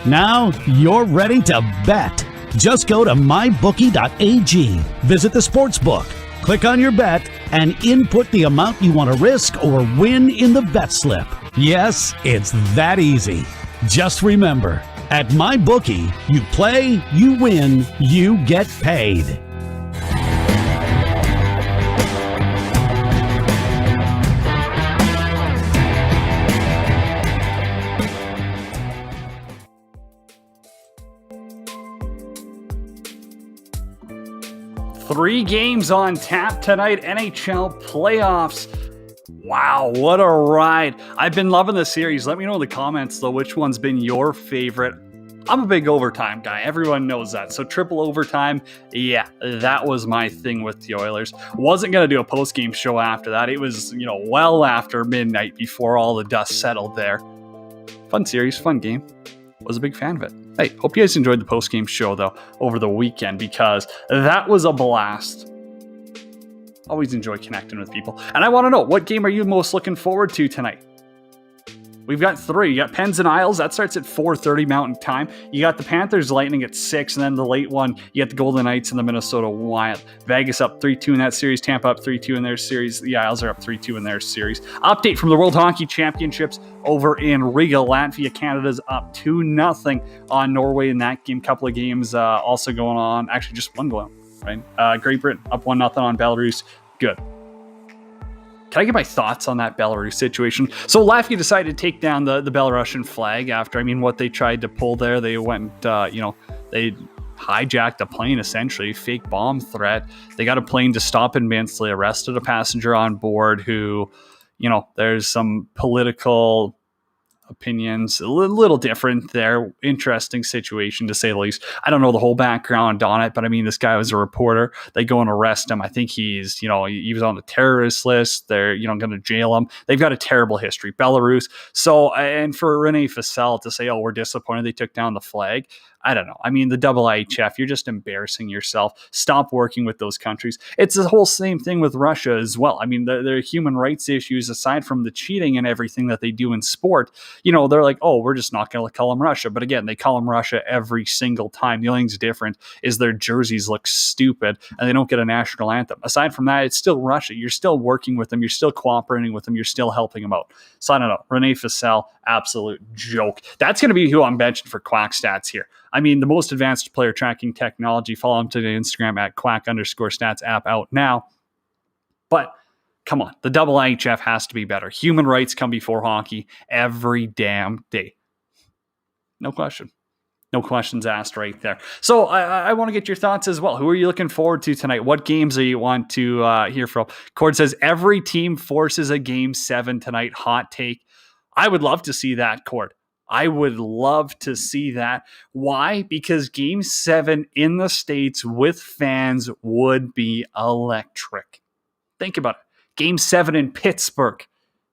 Now you're ready to bet. Just go to mybookie.ag, visit the sportsbook, click on your bet, and input the amount you want to risk or win in the bet slip. Yes, it's that easy. Just remember, at MyBookie, you play, you win, you get paid. Three games on tap tonight, NHL playoffs. Wow, what a ride. I've been loving this series. Let me know in the comments, though, which one's been your favorite. I'm a big overtime guy. Everyone knows that. So triple overtime, yeah, that was my thing with the Oilers. Wasn't going to do a post-game show after that. It was, well after midnight before all the dust settled there. Fun series, fun game. Was a big fan of it. Hey, hope you guys enjoyed the post-game show, though, over the weekend, because that was a blast. Always enjoy connecting with people. And I want to know, what game are you most looking forward to tonight? We've got three. You got Pens and Isles. That starts at 4:30 Mountain Time. You got the Panthers Lightning at 6, and then the late one, you got the Golden Knights and the Minnesota Wild. Vegas up 3-2 in that series. Tampa up 3-2 in their series. The Isles are up 3-2 in their series. Update from the World Hockey Championships over in Riga, Latvia. Canada's up 2-0 on Norway in that game. Couple of games also going on. Actually, just one going on, right? Great Britain up 1-0 on Belarus. Good. Can I get my thoughts on that Belarus situation? So Latvia decided to take down the Belarusian flag after, what they tried to pull there. They went, they hijacked a plane, essentially, fake bomb threat. They got a plane to stop in Minsk. They arrested a passenger on board who, there's some political opinions, a little different there. Interesting situation, to say the least. I don't know the whole background on it, but this guy was a reporter. They go and arrest him. I think he's, he was on the terrorist list. They're, going to jail him. They've got a terrible history, Belarus. So, and for Rene Fassel to say, we're disappointed they took down the flag, I don't know. The IHF, you're just embarrassing yourself. Stop working with those countries. It's the whole same thing with Russia as well. Their human rights issues, aside from the cheating and everything that they do in sport, they're like, we're just not going to call them Russia. But again, they call them Russia every single time. The only thing's different is their jerseys look stupid and they don't get a national anthem. Aside from that, it's still Russia. You're still working with them. You're still cooperating with them. You're still helping them out. So I don't know. Rene Fassel, absolute joke. That's going to be who I'm benching for Quack Stats here. The most advanced player tracking technology. Follow him to the Instagram at @quack_stats app out now. But come on, the IHF has to be better. Human rights come before hockey every damn day. No question. No questions asked right there. So I want to get your thoughts as well. Who are you looking forward to tonight? What games do you want to hear from? Cord says, every team forces a Game 7 tonight. Hot take. I would love to see that, Cord. I would love to see that. Why? Because Game 7 in the States with fans would be electric. Think about it. Game 7 in Pittsburgh.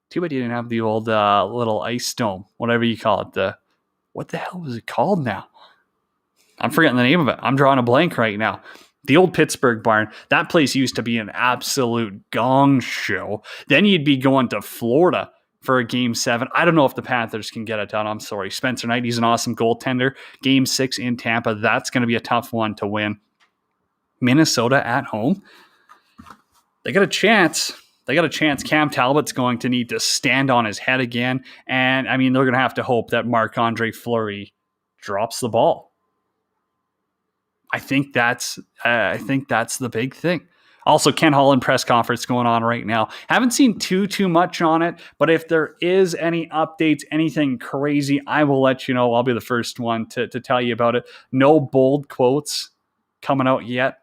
Too bad you didn't have the old little ice dome, whatever you call it. What the hell was it called now? I'm forgetting the name of it. I'm drawing a blank right now. The old Pittsburgh barn, that place used to be an absolute gong show. Then you'd be going to Florida for a Game 7. I don't know if the Panthers can get it done. I'm sorry. Spencer Knight, he's an awesome goaltender. Game 6 in Tampa, that's going to be a tough one to win. Minnesota at home, they got a chance. Cam Talbot's going to need to stand on his head again. And, I mean, they're going to have to hope that Marc-Andre Fleury drops the ball. I think that's the big thing. Also, Ken Holland press conference going on right now. Haven't seen too much on it, but if there is any updates, anything crazy, I will let you know. I'll be the first one to tell you about it. No bold quotes coming out yet,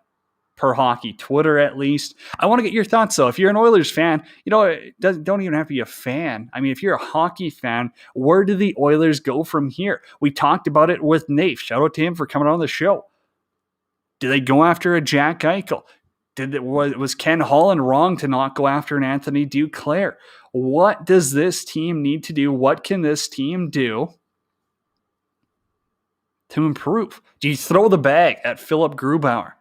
per Hockey Twitter at least. I want to get your thoughts, though. If you're an Oilers fan, don't even have to be a fan. I mean, if you're a hockey fan, where do the Oilers go from here? We talked about it with Nate. Shout out to him for coming on the show. Do they go after a Jack Eichel? Was Ken Holland wrong to not go after an Anthony Duclair? What does this team need to do? What can this team do to improve? Do you throw the bag at Philip Grubauer?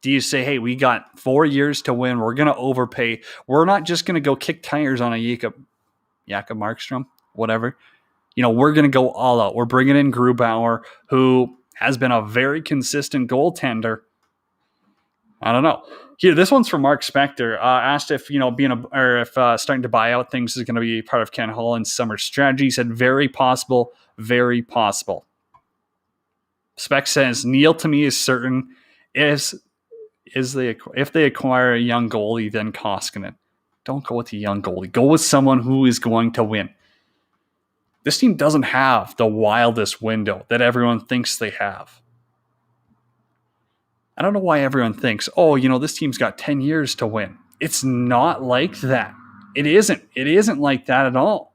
Do you say, hey, we got 4 years to win. We're going to overpay. We're not just going to go kick tires on a Jakob Markstrom, whatever. We're going to go all out. We're bringing in Grubauer, who has been a very consistent goaltender. I don't know. Here, this one's from Mark Spector. Asked if starting to buy out things is going to be part of Ken Holland's summer strategy. He said, very possible, very possible. Spec says, Neil to me is certain. If they acquire a young goalie, then Koskinen. Don't go with a young goalie. Go with someone who is going to win. This team doesn't have the wildest window that everyone thinks they have. I don't know why everyone thinks, this team's got 10 years to win. It's not like that. It isn't. It isn't like that at all.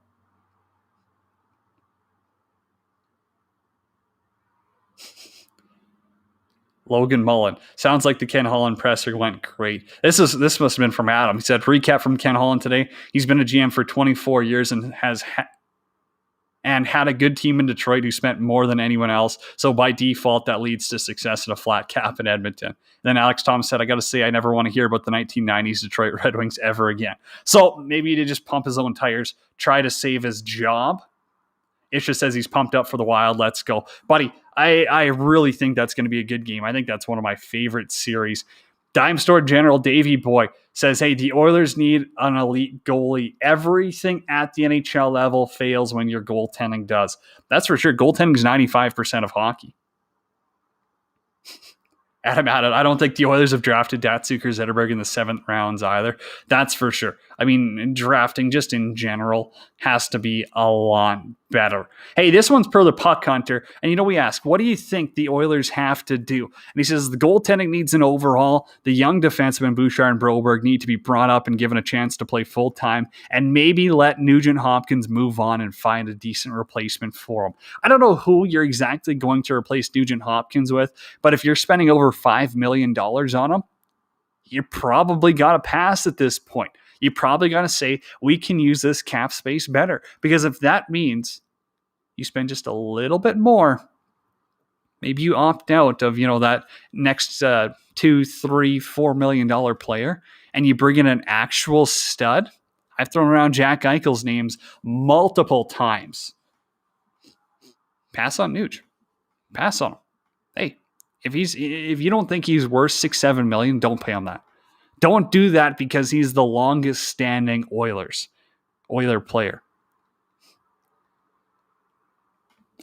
Logan Mullen. Sounds like the Ken Holland presser went great. This must have been from Adam. He said, recap from Ken Holland today. He's been a GM for 24 years and had a good team in Detroit who spent more than anyone else. So by default, that leads to success at a flat cap in Edmonton. Then Alex Thomas said, I got to say, I never want to hear about the 1990s Detroit Red Wings ever again. So maybe he did just pump his own tires, try to save his job. Isha says he's pumped up for the Wild. Let's go. Buddy, I really think that's going to be a good game. I think that's one of my favorite series. Dime Store General Davey Boy says, hey, the Oilers need an elite goalie. Everything at the NHL level fails when your goaltending does. That's for sure. Goaltending is 95% of hockey. Adam added, I don't think the Oilers have drafted Datsyuk or Zetterberg in the 7th rounds either. That's for sure. I mean, drafting just in general has to be a lot better. Hey, this one's per the Puck Hunter. And we ask, what do you think the Oilers have to do? And he says, the goaltending needs an overhaul. The young defensemen, Bouchard and Broberg, need to be brought up and given a chance to play full time. And maybe let Nugent Hopkins move on and find a decent replacement for him. I don't know who you're exactly going to replace Nugent Hopkins with, but if you're spending over $5 million on him, you probably got to pass at this point. You probably got to say, we can use this cap space better. Because if that means you spend just a little bit more, maybe you opt out of, that next $2, $3, $4 million player, and you bring in an actual stud. I've thrown around Jack Eichel's names multiple times. Pass on Nuge. Pass on him. Hey, if you don't think he's worth $6-7 million, don't pay him that. Don't do that because he's the longest standing Oiler player.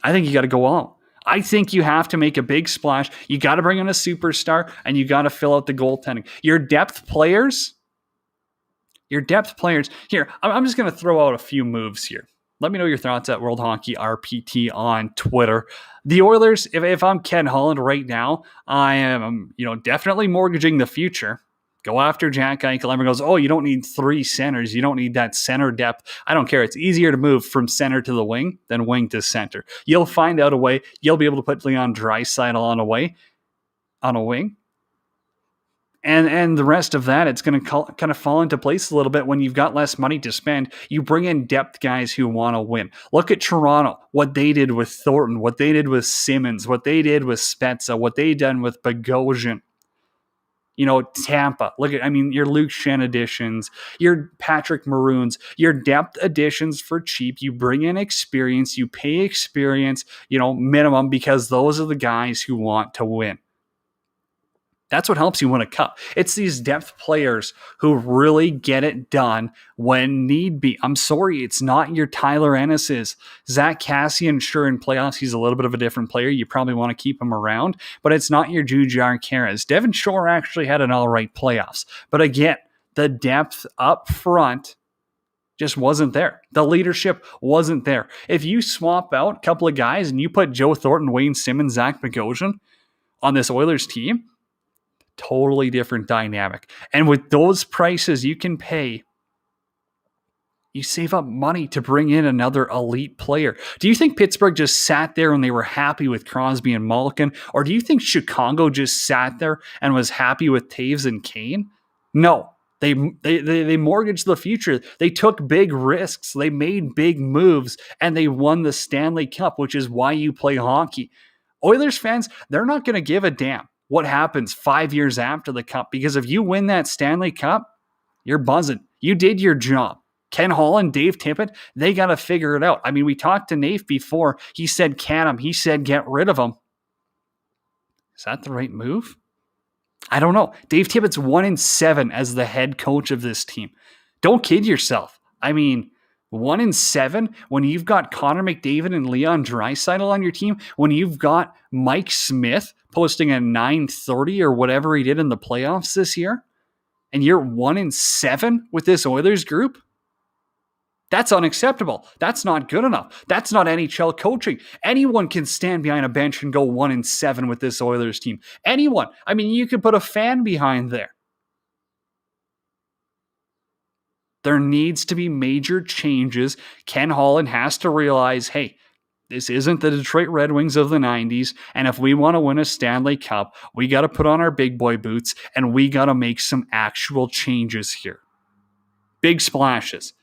I think you got to go on. I think you have to make a big splash. You got to bring in a superstar and you got to fill out the goaltending. Your depth players. Here, I'm just going to throw out a few moves here. Let me know your thoughts at World Hockey RPT on Twitter. The Oilers, if I'm Ken Holland right now, I am, definitely mortgaging the future. Go after Jack Eichel. Everyone goes, you don't need 3 centers. You don't need that center depth. I don't care. It's easier to move from center to the wing than wing to center. You'll find out a way. You'll be able to put Leon Draisaitl on a wing. And the rest of that, it's going to kind of fall into place a little bit when you've got less money to spend. You bring in depth guys who want to win. Look at Toronto, what they did with Thornton, what they did with Simmons, what they did with Spezza, what they done with Bogosian. Tampa. Look at, your Luke Shen additions, your Patrick Maroons, your depth additions for cheap. You bring in experience, you pay experience, minimum, because those are the guys who want to win. That's what helps you win a cup. It's these depth players who really get it done when need be. I'm sorry, it's not your Tyler Ennis's. Zach Kassian, sure, in playoffs, he's a little bit of a different player. You probably want to keep him around, but it's not your Jujhar Khaira's. Devin Shore actually had an all right playoffs. But again, the depth up front just wasn't there. The leadership wasn't there. If you swap out a couple of guys and you put Joe Thornton, Wayne Simmons, Zach Bogosian on this Oilers team, totally different dynamic. And with those prices you can pay, you save up money to bring in another elite player. Do you think Pittsburgh just sat there and they were happy with Crosby and Malkin? Or do you think Chicago just sat there and was happy with Taves and Kane? No. They mortgaged the future. They took big risks. They made big moves, and they won the Stanley Cup, which is why you play hockey. Oilers fans, they're not going to give a damn what happens 5 years after the cup, because if you win that Stanley Cup, you're buzzing. You did your job. Ken Holland, Dave Tippett, they got to figure it out. We talked to Nafe before. He said can him. He said get rid of him. Is that the right move? I don't know. Dave Tippett's 1-7 as the head coach of this team. Don't kid yourself. 1-7 when you've got Connor McDavid and Leon Draisaitl on your team, when you've got Mike Smith posting a .930 or whatever he did in the playoffs this year, and you're 1-7 with this Oilers group? That's unacceptable. That's not good enough. That's not NHL coaching. Anyone can stand behind a bench and go 1-7 with this Oilers team. Anyone. You could put a fan behind there. There needs to be major changes. Ken Holland has to realize, hey, this isn't the Detroit Red Wings of the 90s, and if we want to win a Stanley Cup, we got to put on our big boy boots, and we got to make some actual changes here. Big splashes.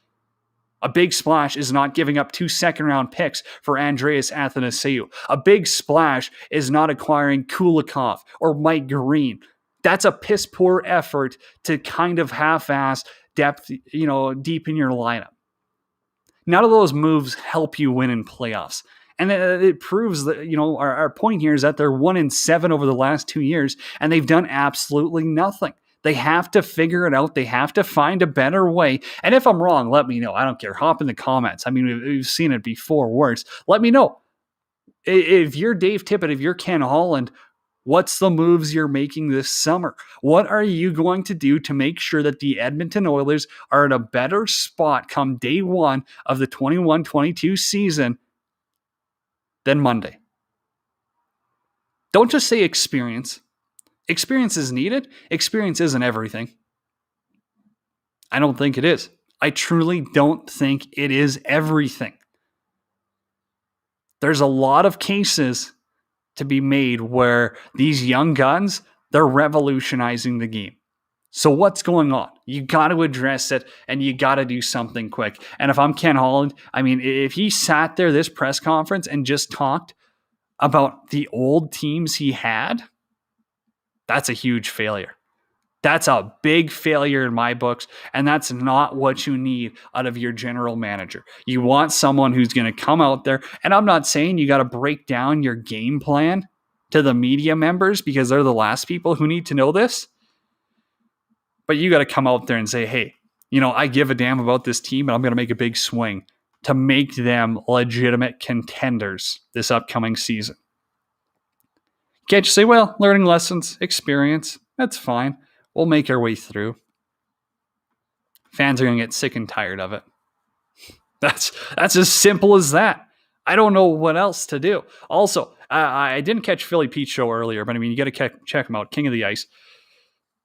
A big splash is not giving up 2 second-round picks for Andreas Athanasiou. A big splash is not acquiring Kulikov or Mike Green. That's a piss-poor effort to kind of half-ass depth, deep in your lineup. None of those moves help you win in playoffs. And it proves that, our point here is that they're 1-7 over the last 2 years, and they've done absolutely nothing. They have to figure it out. They have to find a better way. And if I'm wrong, let me know. I don't care. Hop in the comments. We've seen it before worse. Let me know. If you're Dave Tippett, if you're Ken Holland, what's the moves you're making this summer? What are you going to do to make sure that the Edmonton Oilers are in a better spot come day one of the 21-22 season than Monday? Don't just say experience. Experience is needed. Experience isn't everything. I don't think it is. I truly don't think it is everything. There's a lot of cases to be made where these young guns, they're revolutionizing the game. So what's going on? You got to address it, and you got to do something quick. And if I'm Ken Holland, if he sat there this press conference and just talked about the old teams he had, that's a huge failure. That's a big failure in my books, and that's not what you need out of your general manager. You want someone who's going to come out there, and I'm not saying you got to break down your game plan to the media members because they're the last people who need to know this, but you got to come out there and say, hey, I give a damn about this team, and I'm going to make a big swing to make them legitimate contenders this upcoming season. Can't you say, well, learning lessons, experience, that's fine. We'll make our way through. Fans are going to get sick and tired of it. That's as simple as that. I don't know what else to do. Also, I didn't catch Philly Pete's show earlier, but you got to check him out. King of the Ice,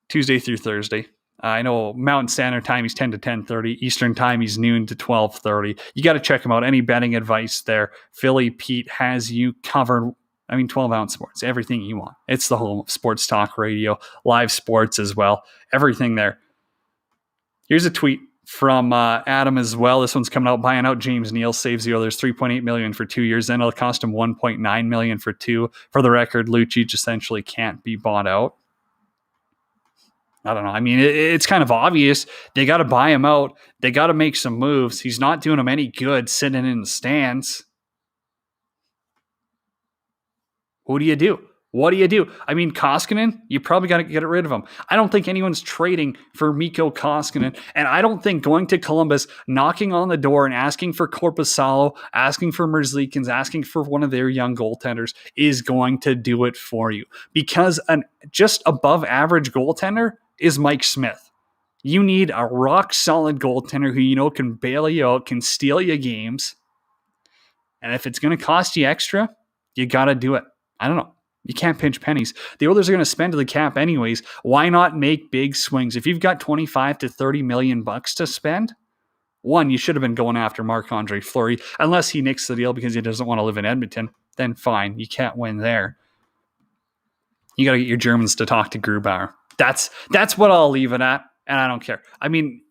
Tuesday through Thursday. I know Mountain Standard Time, he's 10 to 10:30. Eastern Time, he's noon to 12:30. You got to check him out. Any betting advice there, Philly Pete has you covered. 12-ounce sports, everything you want. It's the whole sports talk radio, live sports as well, everything there. Here's a tweet from Adam as well. This one's coming out. Buying out James Neal saves the Oilers $3.8 million for 2 years. Then it'll cost him $1.9 million for 2. For the record, Lucic essentially can't be bought out. I don't know. I mean, it's kind of obvious. They got to buy him out. They got to make some moves. He's not doing them any good sitting in the stands. Who do you do? What do you do? I mean, Koskinen, you probably got to get rid of him. I don't think anyone's trading for Mikko Koskinen, and I don't think going to Columbus, knocking on the door and asking for Korpisalo, asking for Merzlikins, asking for one of their young goaltenders is going to do it for you. Because an just above average goaltender is Mike Smith. You need a rock-solid goaltender who you know can bail you out, can steal you games, and if it's going to cost you extra, you got to do it. I don't know. You can't pinch pennies. The Oilers are going to spend to the cap anyways. Why not make big swings? If you've got 25 to 30 million bucks to spend, one, you should have been going after Marc-Andre Fleury. Unless he nicks the deal because he doesn't want to live in Edmonton, then fine. You can't win there. You got to get your Germans to talk to Grubauer. That's what I'll leave it at, and I don't care. I mean,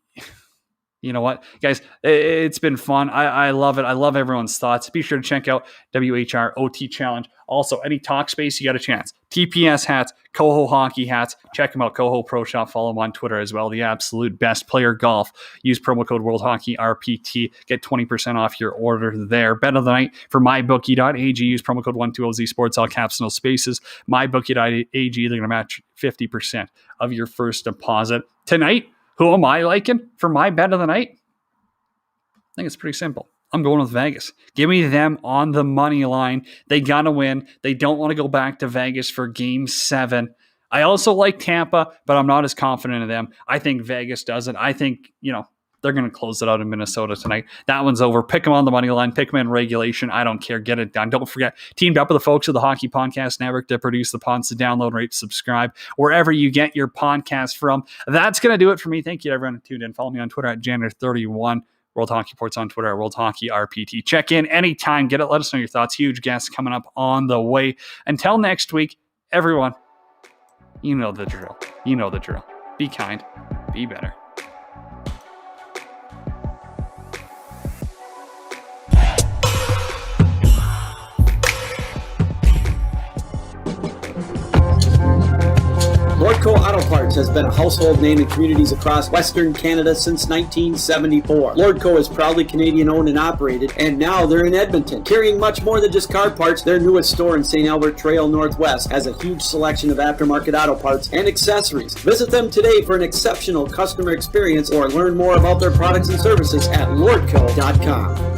you know what, guys? It's been fun. I love it. I love everyone's thoughts. Be sure to check out WHR OT Challenge. Also, any talk space, you got a chance. TPS hats, Coho hockey hats. Check them out. Coho Pro Shop. Follow them on Twitter as well. The absolute best player golf. Use promo code World Hockey RPT. Get 20% off your order there. Bet of the night for mybookie.ag. Use promo code 120Z Sports, all caps, no spaces. Mybookie.ag. They're going to match 50% of your first deposit. Tonight, who am I liking for my bet of the night? I think it's pretty simple. I'm going with Vegas. Give me them on the money line. They got to win. They don't want to go back to Vegas for Game 7. I also like Tampa, but I'm not as confident in them. I think Vegas does it. I think, they're going to close it out in Minnesota tonight. That one's over. Pick them on the money line. Pick them in regulation. I don't care. Get it done. Don't forget, teamed up with the folks of the Hockey Podcast Network to produce the pods, to download, rate, subscribe, wherever you get your podcast from. That's going to do it for me. Thank you to everyone who tuned in. Follow me on Twitter at Janitor31. World Hockey Reports on Twitter at World Hockey RPT. Check in anytime. Get it. Let us know your thoughts. Huge guests coming up on the way. Until next week, everyone, you know the drill. You know the drill. Be kind. Be better. Lordco Auto Parts has been a household name in communities across Western Canada since 1974. Lordco is proudly Canadian owned and operated, and now they're in Edmonton. Carrying much more than just car parts, their newest store in St. Albert Trail Northwest has a huge selection of aftermarket auto parts and accessories. Visit them today for an exceptional customer experience or learn more about their products and services at lordco.com.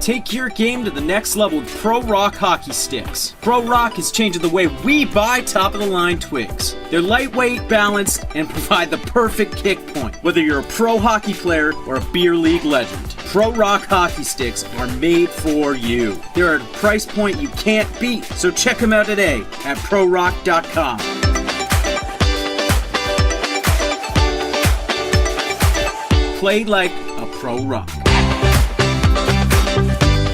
Take your game to the next level with Pro Rock hockey sticks. Pro Rock is changing the way we buy top-of-the-line twigs. They're lightweight, balanced, and provide the perfect kick point, whether you're a pro hockey player or a beer league legend. Pro Rock hockey sticks are made for you. They're at a price point you can't beat, so check them out today at prorock.com. Play like a Pro Rock.